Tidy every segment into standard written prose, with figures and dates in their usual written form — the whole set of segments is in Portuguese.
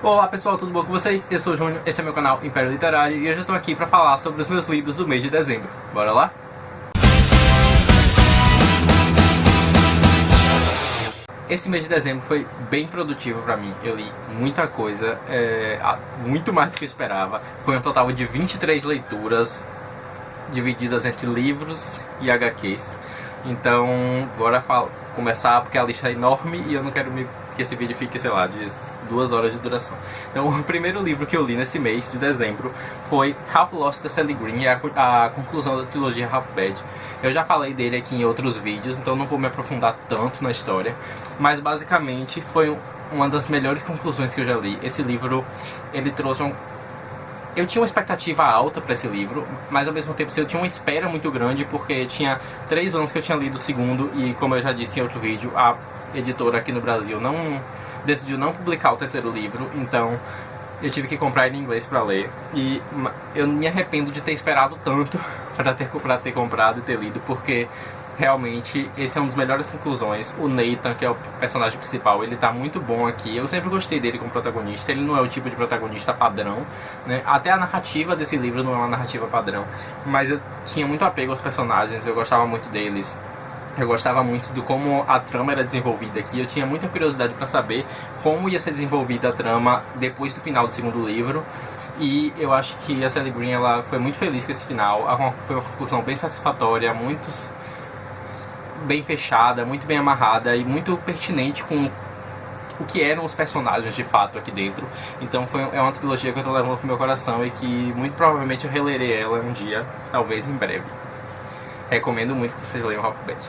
Olá pessoal, tudo bom com vocês? Eu sou o Júnior, esse é meu canal Império Literário e hoje eu tô aqui pra falar sobre os meus lidos do mês de dezembro. Bora lá? Esse mês de dezembro foi bem produtivo pra mim, eu li muita coisa, muito mais do que eu esperava. Foi um total de 23 leituras, divididas entre livros e HQs. Então, bora começar porque a lista é enorme e eu não quero que esse vídeo fique, sei lá, de 2 horas de duração. Então, o primeiro livro que eu li nesse mês de dezembro foi Half Lost da Sally Green, a conclusão da trilogia Half Bad. Eu já falei dele aqui em outros vídeos, então não vou me aprofundar tanto na história, mas basicamente foi uma das melhores conclusões que eu já li. Esse livro, ele trouxe eu tinha uma expectativa alta para esse livro, mas ao mesmo tempo eu tinha uma espera muito grande, porque tinha 3 anos que eu tinha lido o segundo, e como eu já disse em outro vídeo, a editora aqui no Brasil decidiu não publicar o terceiro livro, então eu tive que comprar ele em inglês para ler, e eu me arrependo de ter esperado tanto para ter comprado e ter lido, porque realmente esse é um dos melhores conclusões. O Nathan, que é o personagem principal, ele tá muito bom aqui. Eu sempre gostei dele como protagonista. Ele não é o tipo de protagonista padrão, né? Até a narrativa desse livro não é uma narrativa padrão, mas eu tinha muito apego aos personagens, eu gostava muito deles. Eu gostava muito de como a trama era desenvolvida aqui. Eu tinha muita curiosidade para saber como ia ser desenvolvida a trama depois do final do segundo livro. E eu acho que a Sally Green, ela foi muito feliz com esse final. Foi uma conclusão bem satisfatória, bem fechada, muito bem amarrada e muito pertinente com o que eram os personagens de fato aqui dentro. Então é uma trilogia que eu tô levando pro meu coração e que muito provavelmente eu relerei ela um dia, talvez em breve. Recomendo muito que vocês leiam Half-Bad.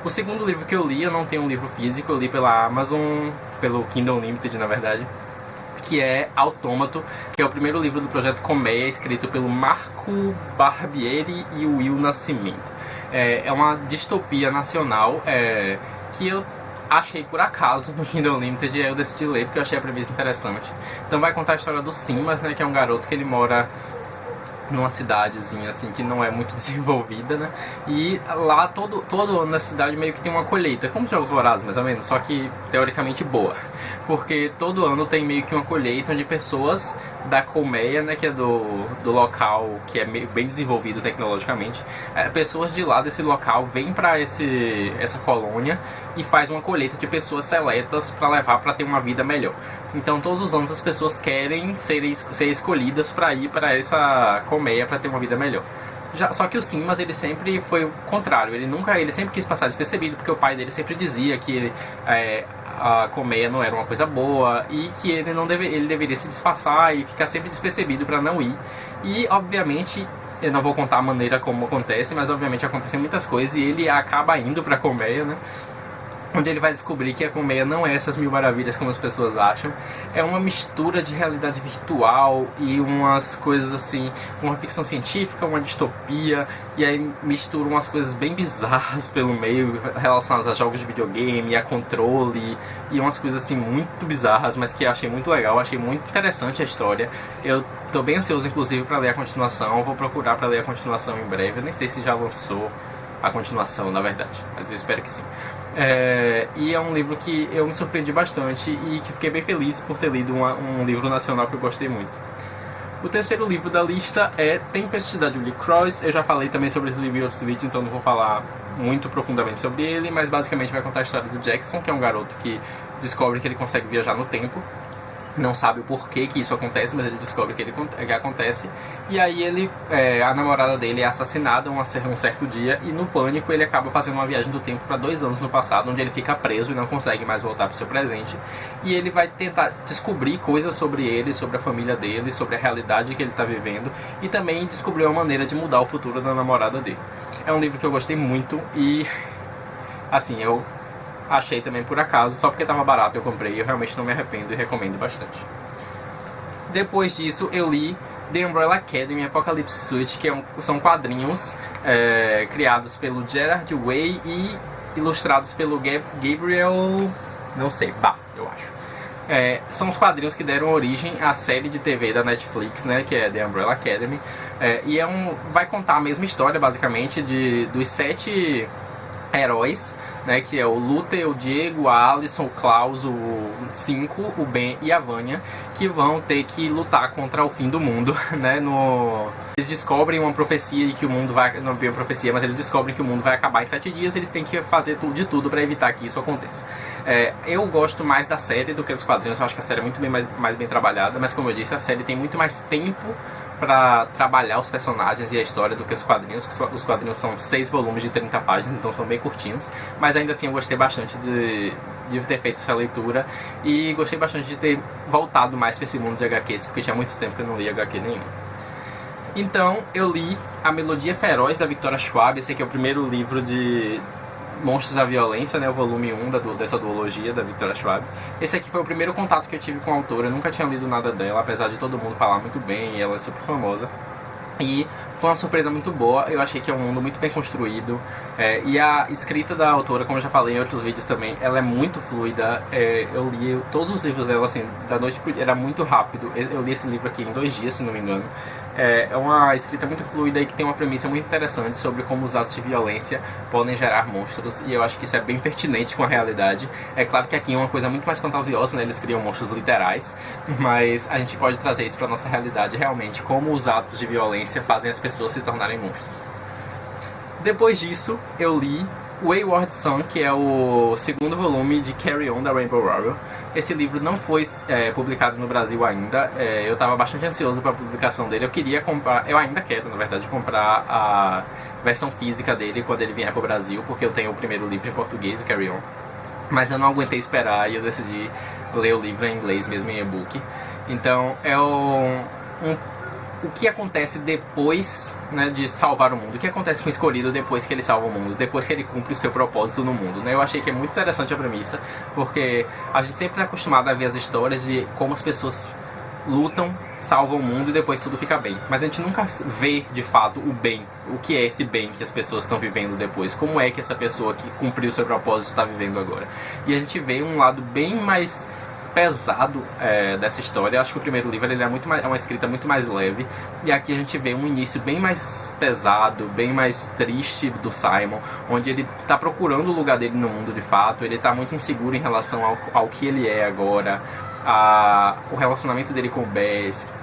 O segundo livro que eu li, eu não tenho um livro físico, eu li pela Amazon, pelo Kindle Unlimited na verdade, que é Autômato, que é o primeiro livro do Projeto Colmeia, escrito pelo Marco Barbieri e o Will Nascimento. É uma distopia nacional que eu achei por acaso no Kindle Unlimited, e aí eu decidi ler porque eu achei a premissa interessante. Então vai contar a história do Simas, né, que é um garoto que ele mora numa cidadezinha assim que não é muito desenvolvida, né? E lá todo ano na cidade meio que tem uma colheita, como Jogos Vorazes mais ou menos, só que teoricamente boa, porque todo ano tem meio que uma colheita onde pessoas da colmeia, né, que é do local que é bem desenvolvido tecnologicamente, pessoas de lá desse local vêm para essa colônia e faz uma colheita de pessoas seletas para levar para ter uma vida melhor. Então todos os anos as pessoas querem ser escolhidas para ir para essa colmeia para ter uma vida melhor. Só que o Simas, ele sempre foi o contrário, ele sempre quis passar despercebido, porque o pai dele sempre dizia que a colmeia não era uma coisa boa e que ele deveria se disfarçar e ficar sempre despercebido para não ir. E obviamente, eu não vou contar a maneira como acontece, mas obviamente acontecem muitas coisas e ele acaba indo para a colmeia, né? Onde ele vai descobrir que a colmeia não é essas mil maravilhas como as pessoas acham. É uma mistura de realidade virtual e umas coisas assim, uma ficção científica, uma distopia, e aí mistura umas coisas bem bizarras pelo meio, relacionadas a jogos de videogame, a controle, e umas coisas assim muito bizarras, mas que eu achei muito legal, achei muito interessante a história. Eu tô bem ansioso inclusive para ler a continuação, vou procurar para ler a continuação em breve. Eu nem sei se já lançou a continuação, na verdade, mas eu espero que sim. E é um livro que eu me surpreendi bastante e que fiquei bem feliz por ter lido um livro nacional que eu gostei muito. O terceiro livro da lista é Tempest, da Julie Cross. Eu já falei também sobre esse livro em outros vídeos, então não vou falar muito profundamente sobre ele, mas basicamente vai contar a história do Jackson, que é um garoto que descobre que ele consegue viajar no tempo. Não sabe o porquê que isso acontece, mas ele descobre que acontece. E aí a namorada dele é assassinada um certo dia, e no pânico ele acaba fazendo uma viagem do tempo para 2 anos no passado, onde ele fica preso e não consegue mais voltar para o seu presente. E ele vai tentar descobrir coisas sobre ele, sobre a família dele, sobre a realidade que ele está vivendo, e também descobrir uma maneira de mudar o futuro da namorada dele. É um livro que eu gostei muito e, assim, eu achei também por acaso, só porque estava barato eu comprei. Eu realmente não me arrependo e recomendo bastante. Depois disso eu li The Umbrella Academy Apocalypse Suite, que são quadrinhos criados pelo Gerard Way e ilustrados pelo Gabriel, não sei, eu acho. São os quadrinhos que deram origem à série de TV da Netflix, né, que é The Umbrella Academy. Vai contar a mesma história basicamente dos 7 heróis, né, que é o Luther, o Diego, a Alison, o Klaus, o 5, o Ben e a Vanya, que vão ter que lutar contra o fim do mundo, né, Eles descobrem uma profecia e que o mundo vai... Não é bem uma profecia, mas eles descobrem que o mundo vai acabar em 7 dias e eles têm que fazer de tudo para evitar que isso aconteça. Eu gosto mais da série do que dos quadrinhos, eu acho que a série é muito mais bem trabalhada, mas como eu disse, a série tem muito mais tempo para trabalhar os personagens e a história do que os quadrinhos. Os quadrinhos são 6 volumes de 30 páginas, então são bem curtinhos, mas ainda assim eu gostei bastante de ter feito essa leitura e gostei bastante de ter voltado mais para esse mundo de HQs, porque tinha muito tempo que eu não li HQ nenhum. Então eu li A Melodia Feroz, da Victoria Schwab. Esse aqui é o primeiro livro de Monstros da Violência, né, o volume 1 dessa duologia da Victoria Schwab. Esse aqui foi o primeiro contato que eu tive com a autora. Eu nunca tinha lido nada dela, apesar de todo mundo falar muito bem, e ela é super famosa. E foi uma surpresa muito boa. Eu achei que é um mundo muito bem construído, e a escrita da autora, como eu já falei em outros vídeos também, ela é muito fluida. Eu li todos os livros dela assim, da noite pro dia, era muito rápido. Eu li esse livro aqui em 2 dias, se não me engano. É uma escrita muito fluida e que tem uma premissa muito interessante sobre como os atos de violência podem gerar monstros, e eu acho que isso é bem pertinente com a realidade. É claro que aqui é uma coisa muito mais fantasiosa, né? Eles criam monstros literais, mas a gente pode trazer isso para nossa realidade realmente, como os atos de violência fazem as pessoas se tornarem monstros. Depois disso, eu li Wayward Son, que é o segundo volume de Carry On, da Rainbow Rowell. Esse livro não foi publicado no Brasil ainda. Eu estava bastante ansioso para a publicação dele. Eu queria comprar, eu ainda quero, na verdade, comprar a versão física dele quando ele vier para o Brasil, porque eu tenho o primeiro livro em português, o Carry On. Mas eu não aguentei esperar e eu decidi ler o livro em inglês mesmo, em e-book. Então é o que acontece depois, né, de salvar o mundo. O que acontece com o escolhido depois que ele salva o mundo, depois que ele cumpre o seu propósito no mundo, né? Eu achei que é muito interessante a premissa, porque a gente sempre é acostumado a ver as histórias de como as pessoas lutam, salvam o mundo e depois tudo fica bem. Mas a gente nunca vê de fato o bem, o que é esse bem que as pessoas estão vivendo depois, como é que essa pessoa que cumpriu o seu propósito está vivendo agora. E a gente vê um lado bem mais pesado dessa história. Eu acho que o primeiro livro ele é uma escrita muito mais leve, e aqui a gente vê um início bem mais pesado, bem mais triste do Simon, onde ele está procurando o lugar dele no mundo de fato. Ele está muito inseguro em relação ao que ele é agora, o relacionamento dele com o Bess,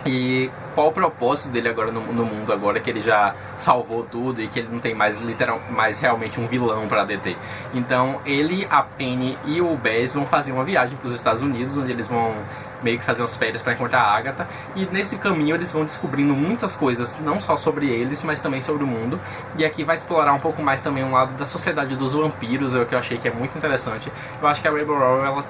e qual o propósito dele agora no mundo, agora que ele já salvou tudo e que ele não tem mais realmente um vilão para deter. Então ele, a Penny e o Bess vão fazer uma viagem para os Estados Unidos, onde eles vão meio que fazer umas férias para encontrar a Agatha, e nesse caminho eles vão descobrindo muitas coisas, não só sobre eles, mas também sobre o mundo. E aqui vai explorar um pouco mais também um lado da sociedade dos vampiros, o que eu achei que é muito interessante. Eu acho que a Rainbow Rowell, ela,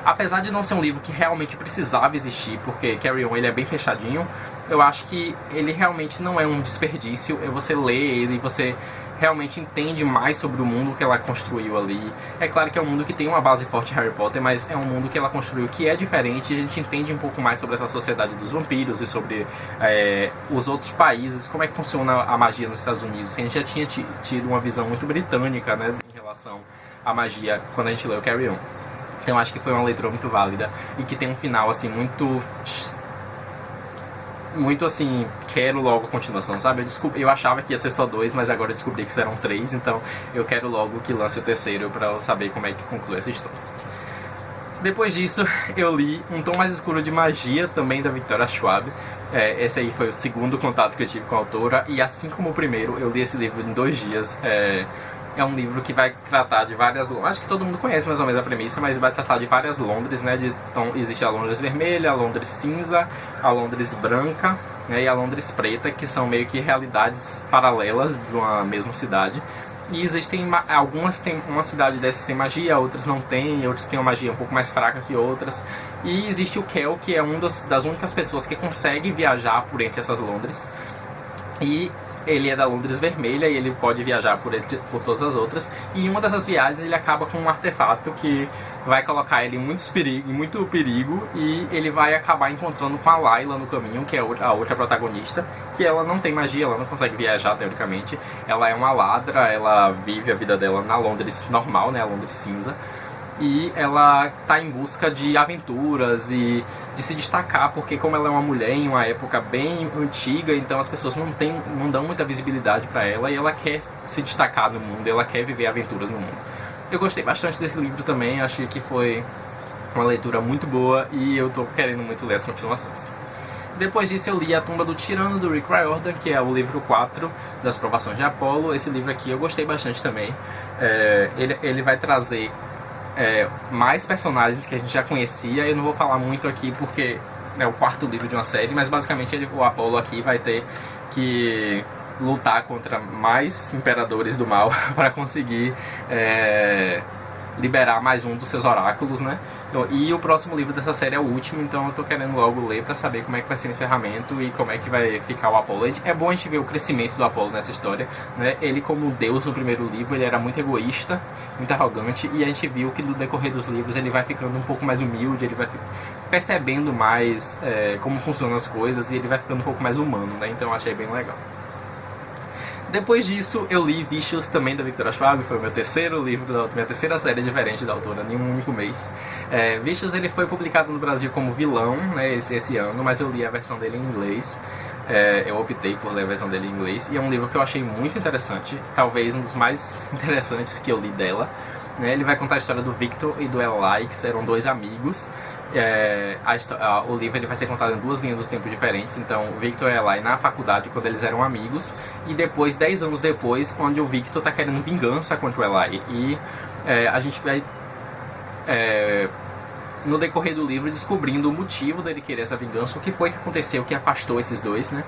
apesar de não ser um livro que realmente precisava existir, porque Carry On ele é bem fechadinho, eu acho que ele realmente não é um desperdício. Você lê ele e você realmente entende mais sobre o mundo que ela construiu ali. É claro que é um mundo que tem uma base forte em Harry Potter, mas é um mundo que ela construiu que é diferente, e a gente entende um pouco mais sobre essa sociedade dos vampiros e sobre os outros países, como é que funciona a magia nos Estados Unidos. A gente já tinha tido uma visão muito britânica, né, em relação à magia quando a gente leu Carry On. Então acho que foi uma leitura muito válida e que tem um final assim muito assim, quero logo a continuação, sabe? Eu achava que ia ser só 2, mas agora eu descobri que serão 3, então eu quero logo que lance o terceiro para eu saber como é que conclui essa história. Depois disso, eu li Um Tom Mais Escuro de Magia, também da Victoria Schwab. Esse aí foi o segundo contato que eu tive com a autora, e assim como o primeiro, eu li esse livro em 2 dias. É um livro que vai tratar de várias... Acho que todo mundo conhece mais ou menos a premissa, mas vai tratar de várias Londres, né? Então existe a Londres vermelha, a Londres cinza, a Londres branca, né? E a Londres preta, que são meio que realidades paralelas de uma mesma cidade. E existem algumas, uma cidade dessas tem magia, outras não tem, outras têm uma magia um pouco mais fraca que outras. E existe o Kel, que é das únicas pessoas que consegue viajar por entre essas Londres. E ele é da Londres vermelha e ele pode viajar por todas as outras. E em uma dessas viagens ele acaba com um artefato que vai colocar ele em muito perigo, e ele vai acabar encontrando com a Layla no caminho, que é a outra protagonista, que ela não tem magia, ela não consegue viajar teoricamente. Ela é uma ladra, ela vive a vida dela na Londres normal, né, a Londres cinza. E ela tá em busca de aventuras e de se destacar, porque como ela é uma mulher em uma época bem antiga, então as pessoas não dão muita visibilidade para ela, e ela quer se destacar no mundo, ela quer viver aventuras no mundo. Eu gostei bastante desse livro também, achei que foi uma leitura muito boa e eu tô querendo muito ler as continuações. Depois disso eu li A Tumba do Tirano, do Rick Riordan, que é o livro 4 das Provações de Apolo. Esse livro aqui eu gostei bastante também. Ele vai trazer mais personagens que a gente já conhecia. Eu não vou falar muito aqui porque é o quarto livro de uma série, mas basicamente o Apolo aqui vai ter que lutar contra mais imperadores do mal para conseguir liberar mais um dos seus oráculos, né? E o próximo livro dessa série é o último, então eu tô querendo logo ler pra saber como é que vai ser o encerramento e como é que vai ficar o Apolo. É bom a gente ver o crescimento do Apolo nessa história, né? Ele, como Deus no primeiro livro, ele era muito egoísta, muito arrogante, e a gente viu que no decorrer dos livros ele vai ficando um pouco mais humilde, ele vai percebendo mais como funcionam as coisas e ele vai ficando um pouco mais humano, né? Então eu achei bem legal. Depois disso, eu li Vicious, também da Victoria Schwab, foi o meu terceiro livro, minha terceira série diferente da autora, em um único mês. Vicious, ele foi publicado no Brasil como vilão, né, esse ano, mas eu li a versão dele em inglês. Eu optei por ler a versão dele em inglês, e é um livro que eu achei muito interessante, talvez um dos mais interessantes que eu li dela. Ele vai contar a história do Victor e do Eli, que eram dois amigos. O livro ele vai ser contado em duas linhas do tempo diferentes. Então, o Victor e Eli na faculdade, quando eles eram amigos, e depois, 10 anos depois, onde o Victor está querendo vingança contra o Eli. E a gente vai, no decorrer do livro, descobrindo o motivo dele querer essa vingança, o que foi que aconteceu que afastou esses dois, né?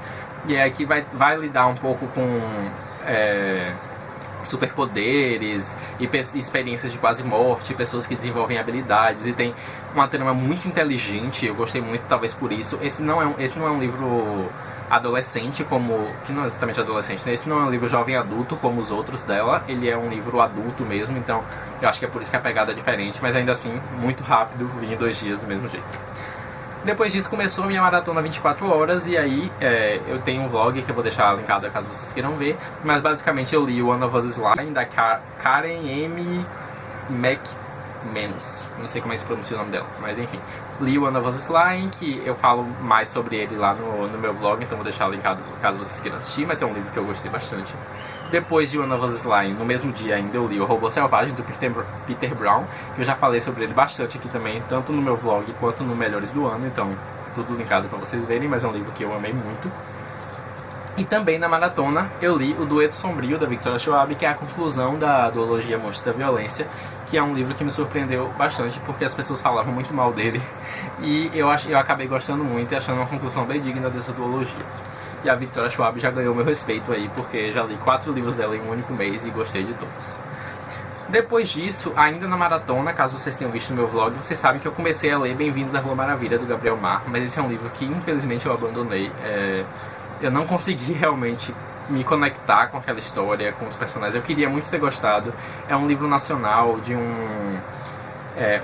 E aqui vai lidar um pouco com superpoderes e experiências de quase morte, pessoas que desenvolvem habilidades, e tem uma trama muito inteligente. Eu gostei muito, talvez por isso. Esse não é um livro adolescente, que não é exatamente adolescente, né? Esse não é um livro jovem adulto como os outros dela, ele é um livro adulto mesmo, então eu acho que é por isso que a pegada é diferente, mas ainda assim, muito rápido, vim em 2 dias do mesmo jeito. Depois disso começou a minha maratona 24 horas, e aí eu tenho um vlog que eu vou deixar linkado caso vocês queiram ver, mas basicamente eu li One of Us Slime, da Karen M. McManus, não sei como é que se pronuncia o nome dela, mas enfim, li One of Us Slime, que eu falo mais sobre ele lá no meu vlog, então vou deixar linkado caso vocês queiram assistir, mas é um livro que eu gostei bastante. Depois de One of Us Slime, no mesmo dia ainda eu li O Robô Selvagem, do Peter Brown, que eu já falei sobre ele bastante aqui também, tanto no meu vlog quanto no Melhores do Ano, então tudo linkado pra vocês verem, mas é um livro que eu amei muito. E também na maratona eu li O Dueto Sombrio, da Victoria Schwab, que é a conclusão da duologia Monstros da Violência, que é um livro que me surpreendeu bastante, porque as pessoas falavam muito mal dele, e eu acabei gostando muito e achando uma conclusão bem digna dessa duologia. E a Victoria Schwab já ganhou meu respeito aí, porque já li 4 livros dela em um único mês e gostei de todos. Depois disso, ainda na maratona, caso vocês tenham visto no meu vlog, vocês sabem que eu comecei a ler Bem-vindos à Rua Maravilha, do Gabriel Mar, mas esse é um livro que infelizmente eu abandonei. Eu não consegui realmente me conectar com aquela história, com os personagens. Eu queria muito ter gostado. É um livro nacional de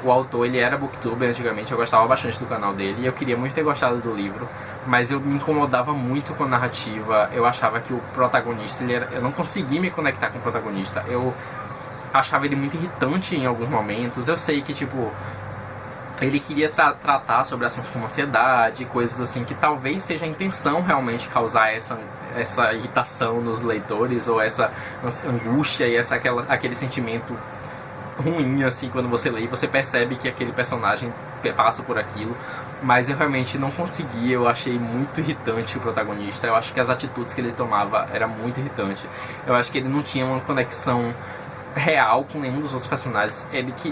o autor, ele era booktuber antigamente, eu gostava bastante do canal dele e eu queria muito ter gostado do livro, mas eu me incomodava muito com a narrativa. Eu achava que o protagonista, eu não conseguia me conectar com o protagonista, eu achava ele muito irritante em alguns momentos. Eu sei que, tipo, ele queria tratar sobre assuntos como ansiedade, coisas assim, que talvez seja a intenção realmente causar essa irritação nos leitores, ou essa angústia e aquele sentimento ruim, assim, quando você lê e você percebe que aquele personagem passa por aquilo. Mas eu realmente não conseguia, eu achei muito irritante o protagonista. Eu acho que as atitudes que ele tomava era muito irritante. Eu acho que ele não tinha uma conexão real com nenhum dos outros personagens.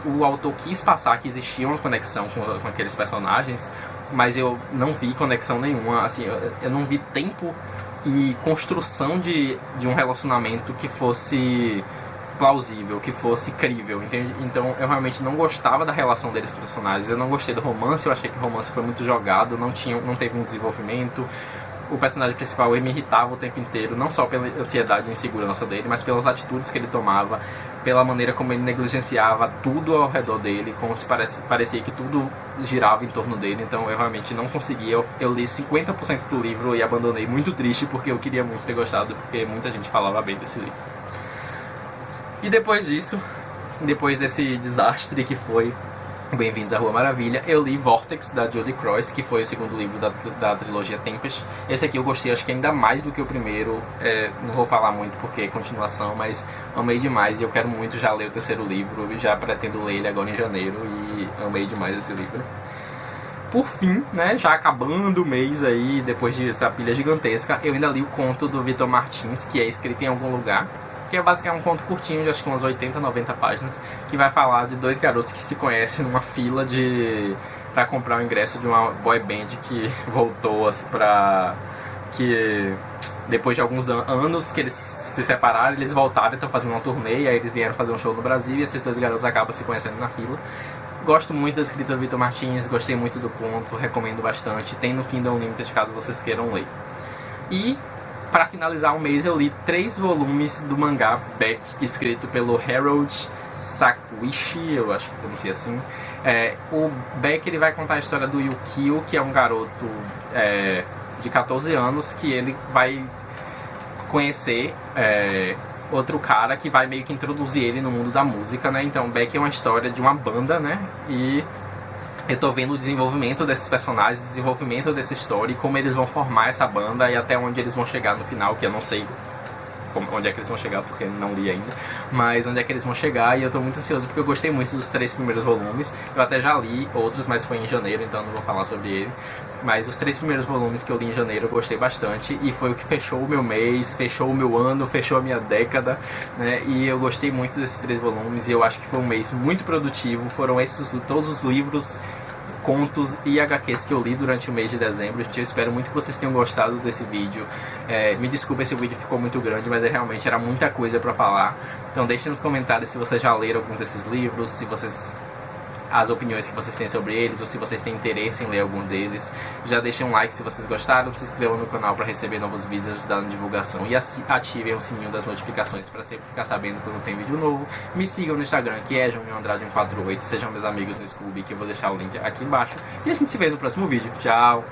O autor quis passar que existia uma conexão com aqueles personagens, mas eu não vi conexão nenhuma. Assim, eu não vi tempo e construção de um relacionamento que fosse plausível, que fosse crível, entende? Então eu realmente não gostava da relação deles com os personagens. Eu não gostei do romance, eu achei que o romance foi muito jogado, não teve um desenvolvimento. O personagem principal, ele me irritava o tempo inteiro, não só pela ansiedade e insegurança dele, mas pelas atitudes que ele tomava, pela maneira como ele negligenciava tudo ao redor dele, como se parecia que tudo girava em torno dele. Então eu realmente não conseguia. Eu li 50% do livro e abandonei muito triste, porque eu queria muito ter gostado, porque muita gente falava bem desse livro. E depois disso, depois desse desastre que foi Bem-vindos à Rua Maravilha. Eu li Vortex, da Judy Cross, que foi o segundo livro da trilogia Tempest. Esse aqui eu gostei, acho que ainda mais do que o primeiro. Não vou falar muito porque é continuação, mas amei demais e eu quero muito já ler o terceiro livro. Já pretendo ler ele agora em janeiro e amei demais esse livro. Por fim, né, já acabando o mês aí, depois dessa pilha gigantesca, eu ainda li o conto do Vitor Martins, que é Escrito em Algum Lugar, que é basicamente um conto curtinho, de acho que umas 80, 90 páginas, que vai falar de dois garotos que se conhecem numa fila pra comprar o ingresso de uma boy band que voltou assim, que depois de alguns anos que eles se separaram, eles voltaram e estão fazendo uma turnê, e aí eles vieram fazer um show no Brasil e esses dois garotos acabam se conhecendo na fila. Gosto muito da escrita do Vitor Martins, gostei muito do conto, recomendo bastante. Tem no Kindle Unlimited caso vocês queiram ler. E, para finalizar o mês, eu li 3 volumes do mangá Beck, escrito pelo Harold Sakuichi, eu acho que pronuncia assim. O Beck ele vai contar a história do Yukio, que é um garoto de 14 anos, que ele vai conhecer outro cara que vai meio que introduzir ele no mundo da música, né? Então Beck é uma história de uma banda, né? E eu tô vendo o desenvolvimento desses personagens, o desenvolvimento dessa história e como eles vão formar essa banda e até onde eles vão chegar no final, que eu não sei onde é que eles vão chegar, porque não li ainda, mas onde é que eles vão chegar, e eu tô muito ansioso porque eu gostei muito dos 3 primeiros volumes. Eu até já li outros, mas foi em janeiro, então não vou falar sobre ele, mas os 3 primeiros volumes que eu li em janeiro eu gostei bastante, e foi o que fechou o meu mês, fechou o meu ano, fechou a minha década, né? E eu gostei muito desses 3 volumes, e eu acho que foi um mês muito produtivo. Foram esses todos os livros, contos e HQs que eu li durante o mês de dezembro. Eu espero muito que vocês tenham gostado desse vídeo. Me desculpa se o vídeo ficou muito grande, mas realmente era muita coisa pra falar. Então deixem nos comentários se vocês já leram algum desses livros, se vocês as opiniões que vocês têm sobre eles, ou se vocês têm interesse em ler algum deles. Já deixem um like se vocês gostaram, se inscrevam no canal para receber novos vídeos da divulgação e ativem o sininho das notificações para sempre ficar sabendo quando tem vídeo novo. Me sigam no Instagram, que é JunioAndrade148, sejam meus amigos no Scooby, que eu vou deixar o link aqui embaixo, e a gente se vê no próximo vídeo. Tchau!